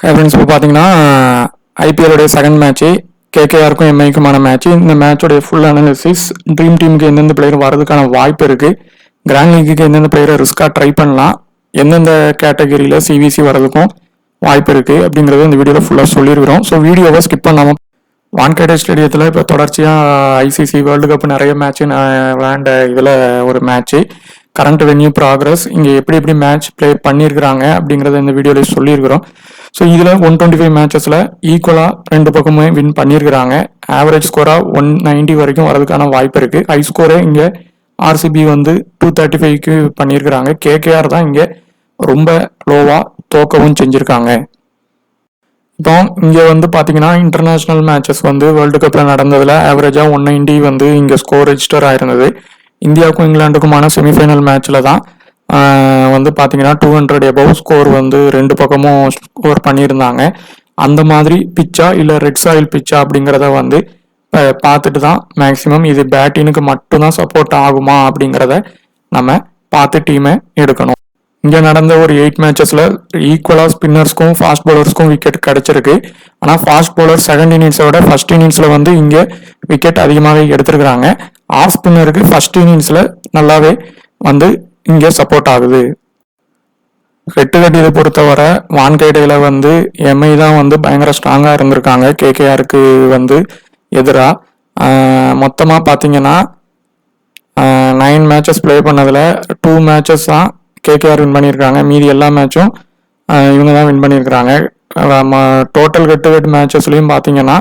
Friends இப்போ பார்த்தீங்கன்னா ஐபிஎல்லுடைய second match கேகேஆருக்கும் எம்ஐக்குமான match. இந்த மேட்சோடைய ஃபுல் அனாலிசிஸ், ட்ரீம் டீமுக்கு எந்தெந்த பிளேயர் வரதுக்கான வாய்ப்பு இருக்குது, கிராண்ட் லீக்குக்கு எந்தெந்த பிளேயரை ரிஸ்க்காக ட்ரை பண்ணலாம், எந்தெந்த கேட்டகரியில் சிவிசி வரதுக்கும் வாய்ப்பு இருக்குது அப்படிங்கிறது இந்த வீடியோவில் ஃபுல்லாக சொல்லியிருக்கிறோம். ஸோ வீடியோவை ஸ்கிப் பண்ணாமல் வான்கேடே ஸ்டேடியத்தில் இப்போ தொடர்ச்சியாக ஐசிசி வேர்ல்டு கப் நிறைய மேட்ச்சு விளையாண்ட இதில் ஒரு மேட்ச்சு கரண்ட் வென்யூ ப்ராக்ரஸ் இங்கே எப்படி மேட்ச் பிளே பண்ணியிருக்கிறாங்க அப்படிங்கிறத இந்த வீடியோவில் சொல்லியிருக்கிறோம். ஸோ இதில் 125 மேட்சஸில் ஈக்குவலாக ரெண்டு பக்கமே வின் பண்ணியிருக்கிறாங்க. ஆவரேஜ் ஸ்கோராக 190 வரைக்கும் வரதுக்கான வாய்ப்பு இருக்குது. ஹை ஸ்கோரே இங்கே ஆர்சிபி 235க்கு பண்ணியிருக்கிறாங்க. கேகேஆர் தான் இங்கே ரொம்ப லோவாக தோக்கவும் செஞ்சுருக்காங்க. இப்போ இங்கே பார்த்தீங்கன்னா இன்டர்நேஷ்னல் மேட்சஸ் வேர்ல்டு கப்பில் நடந்ததில் ஆவரேஜாக 190 இங்கே ஸ்கோர் ரெஜிஸ்டர் ஆயிருந்தது. இந்தியாவுக்கும் இங்கிலாந்துக்குமான செமிஃபைனல் மேட்ச்சில் தான் பார்த்தீங்கன்னா 200 எபவ் ஸ்கோர் ரெண்டு பக்கமும் ஸ்கோர் பண்ணியிருந்தாங்க. அந்த மாதிரி பிச்சா இல்லை ரெட் சாயில் பிச்சா அப்படிங்கிறத பார்த்துட்டு தான் மேக்சிமம் இது பேட்டினுக்கு மட்டும்தான் சப்போர்ட் ஆகுமா அப்படிங்கிறத நம்ம பார்த்து டீமை எடுக்கணும். இங்கே நடந்த ஒரு 8 மேட்சஸில் ஈக்குவலாக ஸ்பின்னர்ஸ்க்கும் ஃபாஸ்ட் பவுலர்ஸ்க்கும் விக்கெட் கிடைச்சிருக்கு. ஆனால் ஃபாஸ்ட் பவுலர் செகண்ட் இன்னிங்ஸை விட ஃபர்ஸ்ட் இன்னிங்ஸில் இங்கே விக்கெட் அதிகமாகவே எடுத்திருக்கிறாங்க. ஆஃப் ஸ்பின்னருக்கு ஃபர்ஸ்ட் இன்னிங்ஸில் நல்லாவே இங்கே சப்போர்ட் ஆகுது. இதை பொறுத்தவரை வான்கேடையில் எம்ஐ தான் பயங்கர ஸ்ட்ராங்காக இருந்திருக்காங்க கேகேஆருக்கு எதிராக. மொத்தமாக பார்த்தீங்கன்னா 9 மேட்சஸ் பிளே பண்ணதில் 2 மேட்சஸ் தான் கேகேஆர் வின் பண்ணியிருக்காங்க. மீதி எல்லா மேட்சும் இவங்க தான் வின் பண்ணியிருக்கிறாங்க. டோட்டல் ஹெட் மேட்சஸ்லையும் பார்த்தீங்கன்னா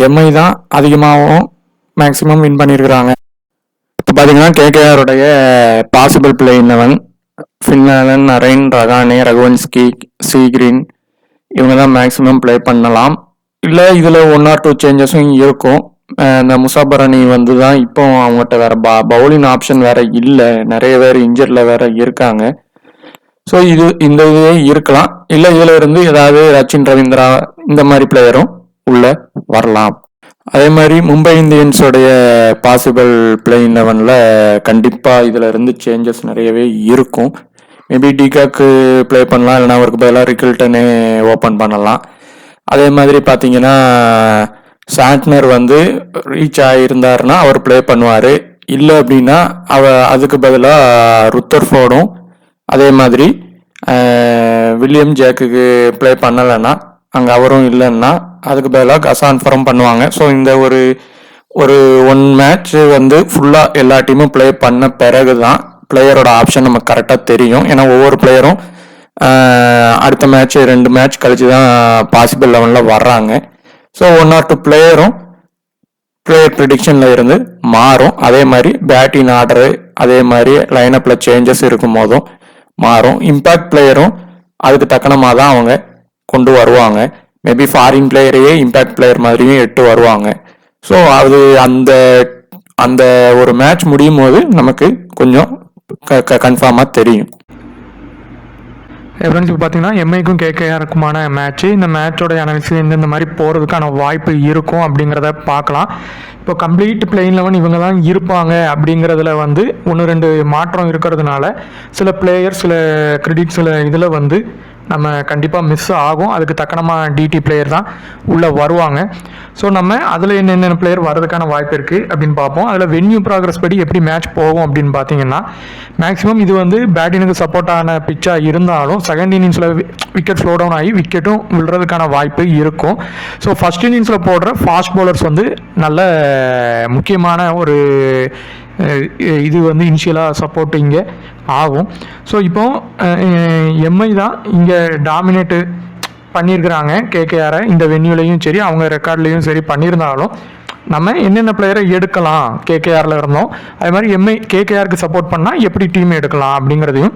எம்ஐ தான் அதிகமாகவும் மேக்சிமம் வின் பண்ணியிருக்கிறாங்க. இப்போ பார்த்தீங்கன்னா கேகேஆருடைய பாசிபிள் பிளே 11 ஃபின்லாலன், நரைன், ரகானே, ரகுவன்ஸ்கி, சீக்ரீன் இவங்க தான் மேக்சிமம் பிளே பண்ணலாம். இல்லை இதில் 1 or 2 சேஞ்சஸும் இருக்கும். இந்த முசாபரணி தான் இப்போ அவங்ககிட்ட வேற பவுலிங் ஆப்ஷன் வேற இல்லை, நிறைய பேர் இன்ஜர்ல வேற இருக்காங்க. ஸோ இந்த இதுவே இருக்கலாம். இல்லை இதுல இருந்து ஏதாவது ரச்சின் ரவீந்திரா இந்த மாதிரி பிளேயரும் உள்ள வரலாம். அதே மாதிரி மும்பை இந்தியன்ஸோடைய பாசிபிள் பிளே 11ல் கண்டிப்பாக இதில் இருந்து சேஞ்சஸ் நிறையவே இருக்கும். மேபி டிகாக்கு பிளே பண்ணலாம், இல்லைனா அவருக்கு பதிலாக ரிக்கில்டனே ஓப்பன் பண்ணலாம். அதே மாதிரி பார்த்தீங்கன்னா சாண்ட்னர் ரீச் ஆகியிருந்தாருன்னா அவர் பிளே பண்ணுவார். இல்லை அப்படின்னா அதுக்கு பதிலாக ருத்தர்ஃபோர்டும் அதே மாதிரி வில்லியம் ஜேக்குக்கு பிளே பண்ணலைன்னா அங்கே அவரும் இல்லைன்னா அதுக்கு பதிலாக கசான்ஃபரம் பண்ணுவாங்க. ஸோ இந்த ஒரு 1 மேட்ச் ஃபுல்லாக எல்லா டீமும் பிளே பண்ண பிறகு தான் பிளேயரோட ஆப்ஷன் நமக்கு கரெக்டாக தெரியும். ஏன்னா ஒவ்வொரு பிளேயரும் அடுத்த மேட்ச் 2 மேட்ச் கழிச்சு தான் பாசிபிள் 11ல் வர்றாங்க. ஸோ 1 or 2 பிளேயரும் பிளேயர் ப்ரிடிக்ஷன்ல இருந்து மாறும். அதே மாதிரி பேட்டிங் ஆர்டரு அதே மாதிரி லைனப்ல சேஞ்சஸ் இருக்கும் போதும் மாறும். இம்பாக்ட் பிளேயரும் அதுக்கு தக்கனமாக தான் அவங்க கொண்டு வருவாங்க. மேபி ஃபாரின் பிளேயரையே இம்பாக்ட் பிளேயர் மாதிரியும் எட்டு வருவாங்க. ஸோ அது அந்த ஒரு மேட்ச் முடியும் போது நமக்கு கொஞ்சம் கன்ஃபார்மாக தெரியும். ஃப்ரெண்ட்ஸ் இப்போ பார்த்தீங்கன்னா எம்ஐக்கும் கேகேஆருக்குமான மேட்ச்சு. இந்த மேட்சோட அனாலிசிஸ் இந்த மாதிரி போகிறதுக்கான வாய்ப்பு இருக்கும் அப்படிங்கிறத பார்க்கலாம். இப்போ கம்ப்ளீட் பிளேயிங் 11 இவங்க தான் இருப்பாங்க அப்படிங்கிறதுல 1-2 மாற்றம் இருக்கிறதுனால சில பிளேயர் சில கிரெடிட் சில இதில் நம்ம கண்டிப்பாக மிஸ் ஆகும். அதுக்கு தக்கனமாக டிடி பிளேயர் தான் உள்ளே வருவாங்க. ஸோ நம்ம அதில் என்னென்ன பிளேயர் வர்றதுக்கான வாய்ப்பு இருக்குது அப்படின்னு பார்ப்போம். அதில் வென்யூ ப்ராக்ரஸ் படி எப்படி மேட்ச் போகும் அப்படின்னு பார்த்தீங்கன்னா மேக்ஸிமம் இது பேட்டினுக்கு சப்போர்ட் ஆன பிச்சாக இருந்தாலும் செகண்ட் இன்னிங்ஸில் விக்கெட் ஸ்லோ டவுன் ஆகி விக்கெட்டும் விழுறதுக்கான வாய்ப்பு இருக்கும். ஸோ ஃபர்ஸ்ட் இன்னிங்ஸில் போடுற ஃபாஸ்ட் பவுலர்ஸ் நல்ல முக்கியமான ஒரு இது இனிஷியலாக சப்போர்ட் இங்கே ஆகும். ஸோ இப்போ எம்ஐ தான் இங்கே டாமினேட்டு பண்ணியிருக்கிறாங்க கேகேஆரை. இந்த வென்யூலையும் சரி அவங்க ரெக்கார்ட்லேயும் சரி பண்ணியிருந்தாலும் நம்ம என்னென்ன பிளேயரை எடுக்கலாம் கேகேஆரில் இருந்தோம், அதே மாதிரி எம்ஐ கேகேஆருக்கு சப்போர்ட் பண்ணால் எப்படி டீம் எடுக்கலாம் அப்படிங்கிறதையும்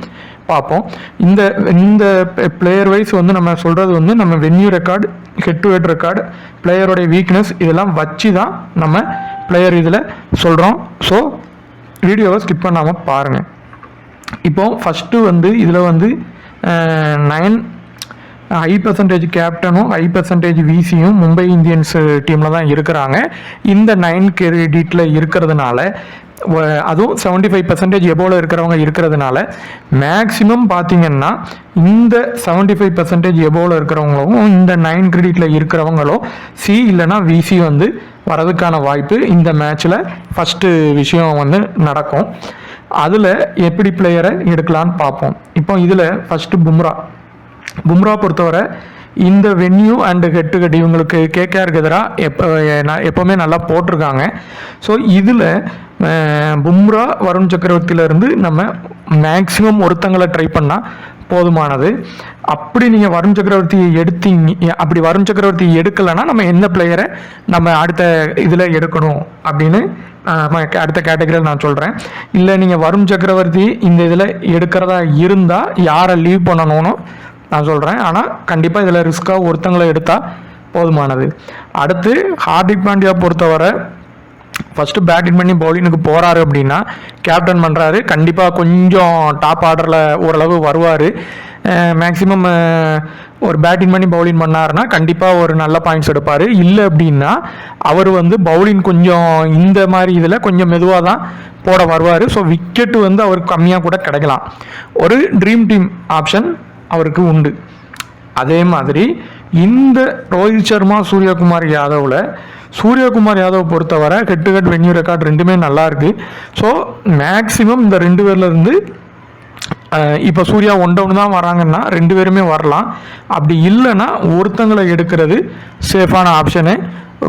பார்ப்போம். இந்த பிளேயர் வைஸ் நம்ம சொல்கிறது நம்ம venue record, head to head record, பிளேயருடைய வீக்னஸ் இதெல்லாம் வச்சு தான் நம்ம பிளேயர் இதில் சொல்கிறோம். ஸோ வீடியோவை ஸ்கிப் பண்ணாமல் பாருங்கள். இப்போது ஃபஸ்ட்டு இதில் 9 ஹை பர்சன்டேஜ் கேப்டனும் ஹை பர்சன்டேஜ் விசியும் மும்பை இந்தியன்ஸ் டீமில் தான் இருக்கிறாங்க. இந்த 9 கிரெடிட்டில் இருக்கிறதுனால அதுவும் 75% எபோவில் இருக்கிறவங்க இருக்கிறதுனால மேக்ஸிமம் பார்த்தீங்கன்னா இந்த 75% எபோவில் இருக்கிறவங்களும் இந்த 9 கிரெடிட்டில் இருக்கிறவங்களும் சி இல்லைனா விசி வந்து வரதுக்கான வாய்ப்பு இந்த மேட்ச்சில் ஃபஸ்ட்டு விஷயம் வந்து நடக்கும். அதில் எப்படி பிளேயரை எடுக்கலான்னு பார்ப்போம். இப்போ இதில் ஃபஸ்ட்டு பும்ரா பொறுத்தவரை இந்த venue and head to head இவங்களுக்கு கேகேஆருக்கு எதிராக எப்போவுமே நல்லா போட்டிருக்காங்க. ஸோ இதில் பும்ரா வருண் சக்கரவர்த்தியிலேருந்து நம்ம மேக்ஸிமம் ஒருத்தங்களை ட்ரை பண்ணால் போதுமானது. அப்படி நீங்கள் வருண் சக்கரவர்த்தியை எடுத்தீங்க, அப்படி வருண் சக்கரவர்த்தி எடுக்கலைன்னா நம்ம எந்த பிளேயரை நம்ம அடுத்த இதில் எடுக்கணும் அப்படின்னு அடுத்த கேட்டகரியில் நான் சொல்கிறேன். இல்லை நீங்கள் வருண் சக்கரவர்த்தி இந்த இதில் எடுக்கிறதா இருந்தால் யாரை லீவ் பண்ணணும்னு நான் சொல்கிறேன். ஆனால் கண்டிப்பாக இதில் ரிஸ்க்காக ஒருத்தங்களை எடுத்தால் போதுமானது. அடுத்து ஹார்திக் பாண்டியா பொறுத்தவரை ஃபஸ்ட்டு பேட்டிங் பண்ணி பவுலிங்க்கு போகிறாரு அப்படின்னா கேப்டன் பண்ணுறாரு, கண்டிப்பாக கொஞ்சம் டாப் ஆர்டரில் ஓரளவு வருவார். மேக்ஸிமம் ஒரு பேட்டிங் பண்ணி பவுலிங் பண்ணாருன்னா கண்டிப்பாக ஒரு நல்ல பாயிண்ட்ஸ் எடுப்பார். இல்லை அப்படின்னா அவர் வந்து பவுலிங் கொஞ்சம் இந்த மாதிரி இதில் கொஞ்சம் மெதுவாக தான் போட வருவார். ஸோ விக்கெட்டு வந்து அவருக்கு கம்மியாக கூட கிடைக்கலாம். ஒரு ட்ரீம் டீம் ஆப்ஷன் அவருக்கு உண்டு. அதே மாதிரி இந்த ரோஹித் சர்மா சூரியகுமார் யாதவ் பொறுத்தவரை head to head venue record ரெண்டுமே நல்லா இருக்கு. ஸோ மேக்ஸிமம் இந்த 2 பேர்லேருந்து இப்போ சூர்யா 1 டவுன் தான் வராங்கன்னா 2 பேருமே வரலாம். அப்படி இல்லைன்னா ஒருத்தங்களை எடுக்கிறது சேஃபான ஆப்ஷனு.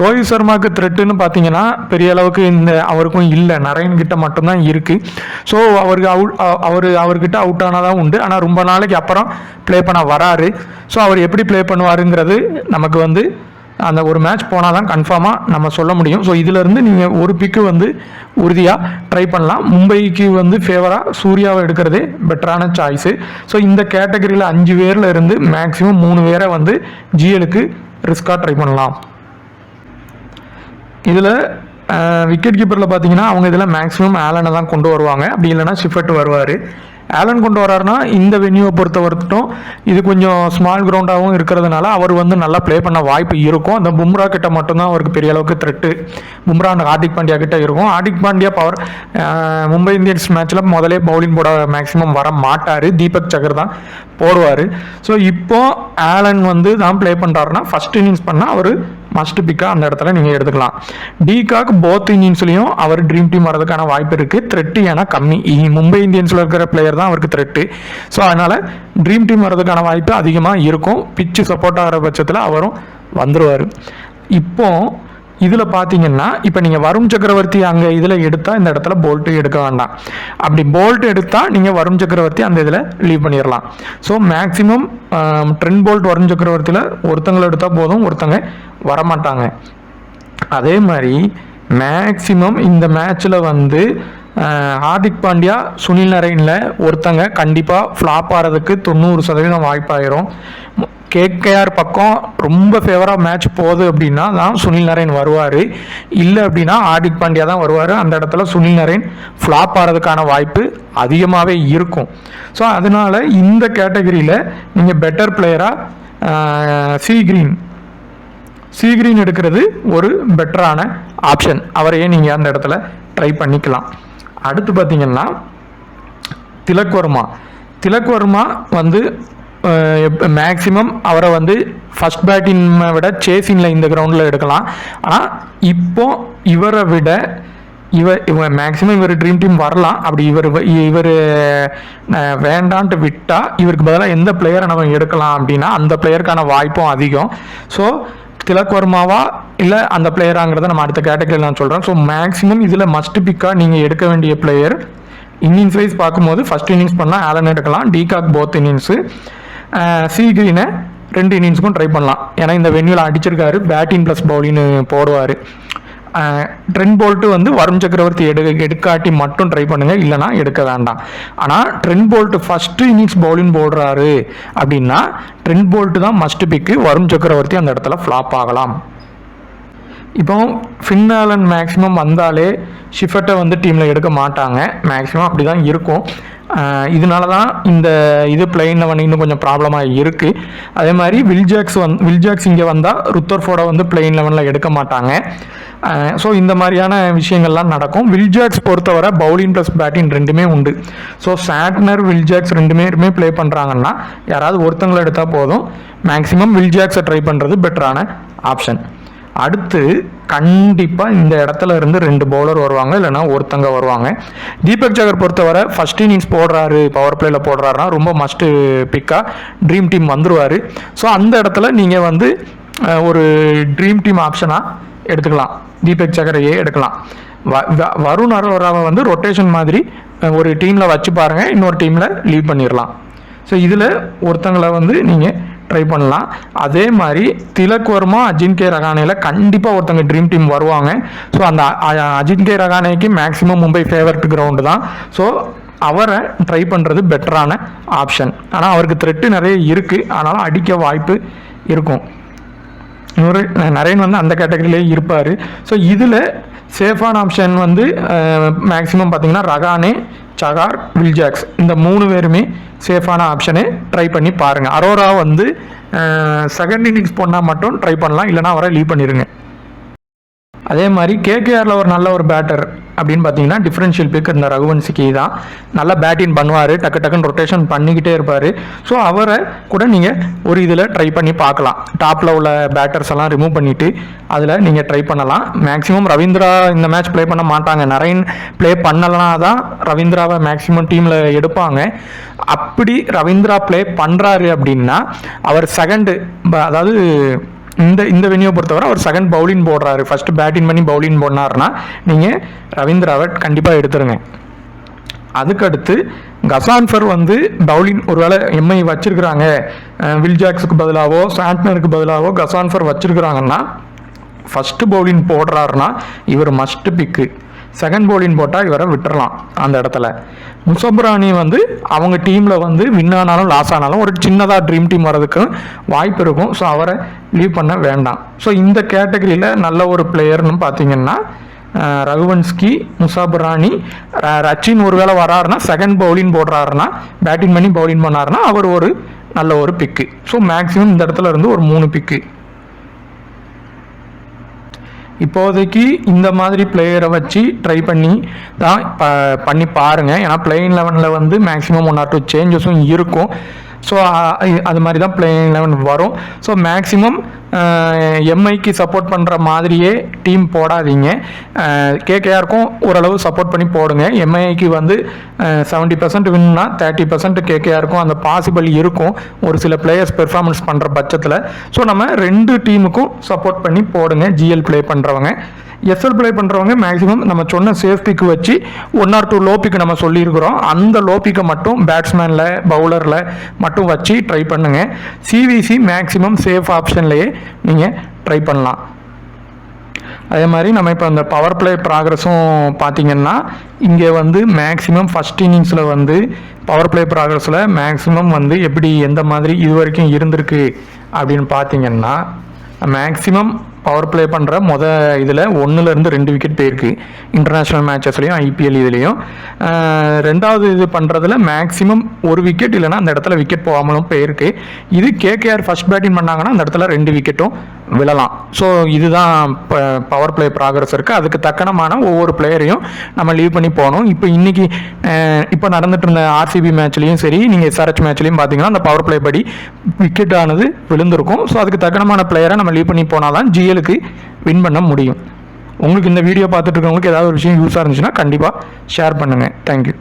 ரோஹித் சர்மாவுக்கு த்ரெட்டுன்னு பார்த்தீங்கன்னா பெரிய அளவுக்கு அவருக்கும் இல்லை, நரேன் கிட்ட மட்டும்தான் இருக்குது. ஸோ அவர்கிட்ட அவுட் ஆனால் தான் உண்டு. ஆனால் ரொம்ப நாளைக்கு அப்புறம் ப்ளே பண்ண வராரு. ஸோ அவர் எப்படி ப்ளே பண்ணுவாருங்கிறது நமக்கு வந்து அந்த ஒரு மேட்ச் போனால் தான் கன்ஃபார்மாக நம்ம சொல்ல முடியும். ஸோ இதிலேருந்து நீங்கள் ஒரு பிக்கு வந்து உறுதியாக ட்ரை பண்ணலாம். மும்பைக்கு வந்து ஃபேவராக சூர்யாவை எடுக்கிறதே பெட்டரான சாய்ஸு. ஸோ இந்த கேட்டகரியில் 5 பேரில் இருந்து மேக்ஸிமம் 3 பேரை வந்து ஜிஎலுக்கு ரிஸ்க்காக ட்ரை பண்ணலாம். இதில் விக்கெட் கீப்பரில் பார்த்தீங்கன்னா அவங்க இதில் மேக்ஸிமம் ஆலனை தான் கொண்டு வருவாங்க. அப்படி இல்லைனா ஷிஃபர்ட் வருவார். ஆலன் கொண்டு வராருன்னா இந்த வென்யூவை பொறுத்த வரைக்கும் இது கொஞ்சம் ஸ்மால் கிரவுண்டாகவும் இருக்கிறதுனால அவர் வந்து நல்லா ப்ளே பண்ண வாய்ப்பு இருக்கும். அந்த பும்ரா கிட்ட மட்டும்தான் அவருக்கு பெரிய அளவுக்கு த்ரெட்டு பும்ரா அந்த ஹார்திக் பாண்டியா கிட்ட இருக்கும். ஹார்திக் பாண்டியா மும்பை இந்தியன்ஸ் மேட்ச்சில் முதலே பவுலிங் போட மேக்ஸிமம் வர மாட்டார், தீபக் சகர் தான் போடுவார். ஸோ இப்போ ஆலன் வந்து தான் ப்ளே பண்ணுறாருன்னா ஃபஸ்ட் இன்னிங்ஸ் பண்ணால் அவர் மஸ்ட் பிக்காக அந்த இடத்துல நீங்கள் எடுத்துக்கலாம். டிகாக் போத் இன்னிங்ஸ்லையும் அவர் ட்ரீம் டீம் வரதுக்கான வாய்ப்பு இருக்குது. த்ரெட்டு ஏன்னா கம்மி, மும்பை இந்தியன்ஸில் இருக்கிற பிளேயர் தான் அவருக்கு த்ரெட்டு. ஸோ அதனால் ட்ரீம் டீம் வரதுக்கான வாய்ப்பு அதிகமாக இருக்கும். பிச்சு சப்போர்ட் ஆகிற பட்சத்தில் அவரும் வந்துடுவார். இப்போ இதில் பார்த்தீங்கன்னா இப்போ நீங்கள் வருண் சக்கரவர்த்தி அங்கே இதில் எடுத்தால் இந்த இடத்துல போல்ட்டு எடுக்க வேண்டாம். அப்படி போல்ட் எடுத்தால் நீங்கள் வருண் சக்கரவர்த்தி அந்த இதில் லீவ் பண்ணிடலாம். So maximum Trent Boult Varun சக்கரவர்த்தியில் ஒருத்தங்களை எடுத்தால் போதும், ஒருத்தங்க வரமாட்டாங்க. அதே மாதிரி மேக்ஸிமம் இந்த மேட்ச்சில் வந்து ஹார்திக் பாண்டியா சுனில் நரேனில் ஒருத்தங்க கண்டிப்பாக ஃப்ளாப் ஆகிறதுக்கு 90% வாய்ப்பாயிரும். கேகேஆர் பக்கம் ரொம்ப ஃபேவராக மேட்ச் போகுது அப்படின்னா தான் சுனில் நரேன் வருவார். இல்லை அப்படின்னா ஹார்திக் பாண்டியா தான் வருவார். அந்த இடத்துல சுனில் நரேன் ஃப்ளாப் ஆகிறதுக்கான வாய்ப்பு அதிகமாகவே இருக்கும். ஸோ அதனால் இந்த கேட்டகரியில் நீங்கள் பெட்டர் பிளேயராக சி கிரீன் எடுக்கிறது ஒரு பெட்டரான ஆப்ஷன். அவரையே நீங்கள் அந்த இடத்துல ட்ரை பண்ணிக்கலாம். அடுத்து பார்த்தீங்கன்னா திலக் வர்மா வந்து மேக்ஸிமம் அவரை வந்து ஃபஸ்ட் பேட்டிங்கை விட சேசிங்கில் இந்த கிரவுண்டில் எடுக்கலாம். ஆனால் இப்போ இவரை விட இவர் மேக்ஸிமம் இவர் ட்ரீம் டீம் வரலாம். அப்படி இவர் வேண்டான்ட்டு விட்டால் இவருக்கு பதிலாக எந்த பிளேயரை நம்ம எடுக்கலாம் அப்படின்னா அந்த பிளேயருக்கான வாய்ப்பும் அதிகம். ஸோ திலக் வர்மாவா இல்லை அந்த பிளேயராங்கிறத நம்ம அடுத்த கேட்டகரியில் நான் சொல்கிறேன். ஸோ மேக்ஸிமம் இதில் மஸ்ட் பிக்காக நீங்கள் எடுக்க வேண்டிய பிளேயர் இன்னிங்ஸ் வைஸ் பார்க்கும்போது ஃபஸ்ட் இன்னிங்ஸ் பண்ணால் ஆலன் எடுக்கலாம், டிகாக் போத் இன்னிங்ஸு, சி கிரீனை 2 இன்னிங்ஸுக்கும் ட்ரை பண்ணலாம். ஏன்னா இந்த வென்யூவில் அடிச்சிருக்காரு, பேட்டிங் ப்ளஸ் பவுலிங்னு போடுவார். ட்ரெண்ட் போல்ட்டு வந்து வருண் சக்கரவர்த்தி எடுக்காட்டி மட்டும் ட்ரை பண்ணுங்கள், இல்லைனா எடுக்க வேண்டாம். ஆனால் trend bolt first innings bowling போடுறாரு அப்படின்னா ட்ரெண்ட் போல்ட்டு தான் மஸ்ட் பிக்கு. வருண் சக்கரவர்த்தி அந்த இடத்துல ஃப்ளாப் ஆகலாம். இப்போ ஃபின் ஆலன் மேக்ஸிமம் வந்தாலே ஷிஃபர்ட்டை வந்து டீமில் எடுக்க மாட்டாங்க, மேக்ஸிமம் அப்படி தான் இருக்கும். இதனால தான் இந்த இது பிளெயின் லெவன் இன்னும் கொஞ்சம் ப்ராப்ளமாக இருக்குது. அதே மாதிரி வில்ஜாக்ஸ் இங்கே வந்தால் ருத்தர்ஃபோர்டை வந்து பிளெயின் லெவனில் எடுக்க மாட்டாங்க. ஸோ இந்த மாதிரியான விஷயங்கள்லாம் நடக்கும். வில்ஜாக்ஸ் பொறுத்தவரை பவுலிங் ப்ளஸ் பேட்டிங் ரெண்டுமே உண்டு. ஸோ சாட்னர் வில்ஜாக்ஸ் ரெண்டுமே ப்ளே பண்ணுறாங்கன்னா யாராவது ஒருத்தங்களை எடுத்தால் போதும். மேக்ஸிமம் வில்ஜாக்ஸை ட்ரை பண்ணுறது பெட்டரான ஆப்ஷன். அடுத்து கண்டிப்பாக இந்த இடத்துல இருந்து 2 பவுலர் வருவாங்க, இல்லைனா ஒருத்தங்க வருவாங்க. தீபக் சகர் பொறுத்தவரை ஃபஸ்ட் இன்னிங்ஸ் போடுறாரு, பவர் பிளேயில் போடுறாருனா ரொம்ப மஸ்ட்டு பிக்காக ட்ரீம் டீம் வந்துடுவார். ஸோ அந்த இடத்துல நீங்கள் வந்து ஒரு ட்ரீம் டீம் ஆப்ஷனாக எடுத்துக்கலாம், தீபக் சகரையே எடுக்கலாம். வருண் அரோராவை வந்து ரொட்டேஷன் மாதிரி ஒரு டீமில் வச்சு பாருங்கள், இன்னொரு டீமில் லீவ் பண்ணிடலாம். ஸோ இதில் ஒருத்தங்களை வந்து நீங்கள் ட்ரை பண்ணலாம். அதே மாதிரி திலக் வர்மா, அஜின்கே ரகானேல கண்டிப்பாக ஒருத்தங்க ட்ரீம் டீம் வருவாங்க. ஸோ அந்த Ajinkya ரகானேக்கு maximum Mumbai favourite ground தான். ஸோ அவரை ட்ரை பண்ணுறது பெட்டரான ஆப்ஷன். ஆனால் அவருக்கு த்ரெட்டு நிறைய இருக்குது, ஆனாலும் அடிக்க வாய்ப்பு இருக்கும். இன்னொரு நரேன் வந்து அந்த கேட்டகரியிலே இருப்பார். ஸோ இதில் சேஃபான ஆப்ஷன் வந்து மேக்ஸிமம் பார்த்தீங்கன்னா ரகானே, சகார், வில்ஜாக்ஸ் இந்த 3 பேருமே சேஃபான ஆப்ஷனு. ட்ரை பண்ணி பாருங்கள். அரோரா வந்து செகண்ட் இன்னிங்ஸ் போனால் மட்டும் ட்ரை பண்ணலாம், இல்லைனா அவரை லீவ் பண்ணிடுங்க. அதே மாதிரி கேகேஆரில் ஒரு நல்ல ஒரு பேட்டர் அப்படின்னு பார்த்தீங்கன்னா டிஃப்ரென்ஷியல் பிக் இந்த ரகுவன்சிக்கு தான். நல்லா பேட்டிங் பண்ணுவார், டக்குன்னு ரொட்டேஷன் பண்ணிக்கிட்டே இருப்பார். ஸோ அவரை கூட நீங்கள் ஒரு இதில் ட்ரை பண்ணி பார்க்கலாம். டாப்பில் உள்ள பேட்டர்ஸ் எல்லாம் ரிமூவ் பண்ணிவிட்டு அதில் நீங்கள் ட்ரை பண்ணலாம். மேக்ஸிமம் ரவீந்திரா இந்த மேட்ச் ப்ளே பண்ண மாட்டாங்க, நரேன் ப்ளே பண்ணலனா தான் ரவீந்திராவை மேக்ஸிமம் டீமில் எடுப்பாங்க. அப்படி ரவீந்திரா ப்ளே பண்ணுறாரு அப்படின்னா அவர் செகண்டு, அதாவது இந்த வெனியை பொறுத்தவரை அவர் செகண்ட் பவுலிங் போடுறாரு, ஃபஸ்ட்டு பேட்டிங் பண்ணி பவுலிங் போனார்னா நீங்கள் ரவீந்திராவை கண்டிப்பாக எடுத்துருங்க. அதுக்கடுத்து கசான்ஃபர் வந்து பவுலிங் ஒருவேளை எம்ஐ வச்சுருக்கிறாங்க, வில்ஜாக்ஸுக்கு பதிலாகவோ சாண்ட்னருக்கு பதிலாகவோ கசான்ஃபர் வச்சுருக்கிறாங்கன்னா ஃபஸ்ட்டு பவுலிங் போடுறாருன்னா இவர் மஸ்ட்டு பிக்கு. செகண்ட் பவுலிங் போட்டால் இவரை விட்டுறலாம் அந்த இடத்துல. முசப்ரானி வந்து அவங்க டீமில் வந்து வின் ஆனாலும் லாஸ் ஆனாலும் ஒரு சின்னதாக ட்ரீம் டீம் வர்றதுக்கு வாய்ப்பு இருக்கும். ஸோ அவரை லீவ் பண்ண வேண்டாம். ஸோ இந்த கேட்டகரியில் நல்ல ஒரு பிளேயர்னு பார்த்தீங்கன்னா ரகுவன்ஸ்கி, முசாபரானி, ரச்சின் ஒருவேளை வராருன்னா செகண்ட் பவுலிங் போடுறாருன்னா பேட்டிங் பண்ணி பவுலிங் பண்ணாருன்னா அவர் ஒரு நல்ல ஒரு பிக்கு. ஸோ மேக்ஸிமம் இந்த இடத்துல இருந்து ஒரு 3 பிக்கு. இப்போதைக்கு இந்த மாதிரி பிளேயரை வச்சு ட்ரை பண்ணி தான் பண்ணி பாருங்கள். ஏன்னா பிளேயிங் 11 வந்து மேக்ஸிமம் 1 or 2 சேஞ்சஸும் இருக்கும். ஸோ அது மாதிரி தான் பிளேயிங் 11 வரும். ஸோ மேக்ஸிமம் எம்ஐக்கு சப்போர்ட் பண்ணுற மாதிரியே டீம் போடாதீங்க. கேகேஆருக்கும் ஓரளவு சப்போர்ட் பண்ணி போடுங்க. எம்ஐக்கு வந்து 70% வின்னா 30% கேகேஆருக்கும் அந்த பாசிபிள் இருக்கும் ஒரு சில பிளேயர்ஸ் பெர்ஃபார்மன்ஸ் பண்ணுற பட்சத்தில். ஸோ நம்ம 2 டீமுக்கும் சப்போர்ட் பண்ணி போடுங்க. ஜிஎல் ப்ளே பண்ணுறவங்க, எஸ்எல் ப்ளே பண்ணுறவங்க மேக்ஸிமம் நம்ம சொன்ன சேஃப் பிக்கு வச்சு 1 or 2 லோ பிக்கு நம்ம சொல்லியிருக்கிறோம். அந்த லோ பிக்கை மட்டும் பேட்ஸ்மேனில் பவுலரில் மட்டும் வச்சு ட்ரை பண்ணுங்கள். சிவிசி மேக்ஸிமம் சேஃப் ஆப்ஷன்லேயே நீங்கள் ட்ரை பண்ணலாம். அதே மாதிரி நம்ம இப்போ அந்த பவர் பிளே ப்ராக்ரஸும் பார்த்திங்கன்னா இங்கே வந்து மேக்ஸிமம் ஃபஸ்ட் இன்னிங்ஸில் வந்து பவர் பிளே ப்ராக்ரஸில் மேக்ஸிமம் வந்து எப்படி எந்த மாதிரி இது வரைக்கும் இருந்திருக்கு அப்படின்னு பார்த்திங்கன்னா மேக்ஸிமம் பவர் பிளே பண்ணுற இதில் 1லேருந்து 2 விக்கெட் போயிருக்கு இன்டர்நேஷ்னல் மேட்சஸ்லையும் ஐபிஎல் இதுலேயும். ரெண்டாவது இது பண்ணுறதுல மேக்ஸிமம் 1 விக்கெட் இல்லைனா அந்த இடத்துல விக்கெட் போகாமலும் போயிருக்கு. இது கேகேஆர் ஃபஸ்ட் பேட்டிங் பண்ணாங்கன்னா அந்த இடத்துல 2 விக்கெட்டும் விழலாம். ஸோ இதுதான் பவர் பிளே ப்ராக்ரஸ் இருக்குது. அதுக்கு தக்கனமான ஒவ்வொரு பிளேயரையும் நம்ம லீவ் பண்ணி போகணும். இப்போ நடந்துட்டு இருந்த ஆர்சிபி மேட்ச்லேயும் சரி, நீங்கள் எஸ்ஆர்ஹெச் மேட்ச்லேயும் பார்த்தீங்கன்னா அந்த பவர் பிளே படி விக்கெட் ஆனது விழுந்திருக்கும். ஸோ அதுக்கு தக்கனமான பிளேயரை நம்ம லீவ் பண்ணி போனால் தான் ஜிஎலுக்கு வின் பண்ண முடியும். உங்களுக்கு இந்த வீடியோ பார்த்துட்டு இருக்கவங்களுக்கு ஏதாவது ஒரு விஷயம் யூஸாக இருந்துச்சுன்னா கண்டிப்பாக ஷேர் பண்ணுங்கள். தேங்க்யூ.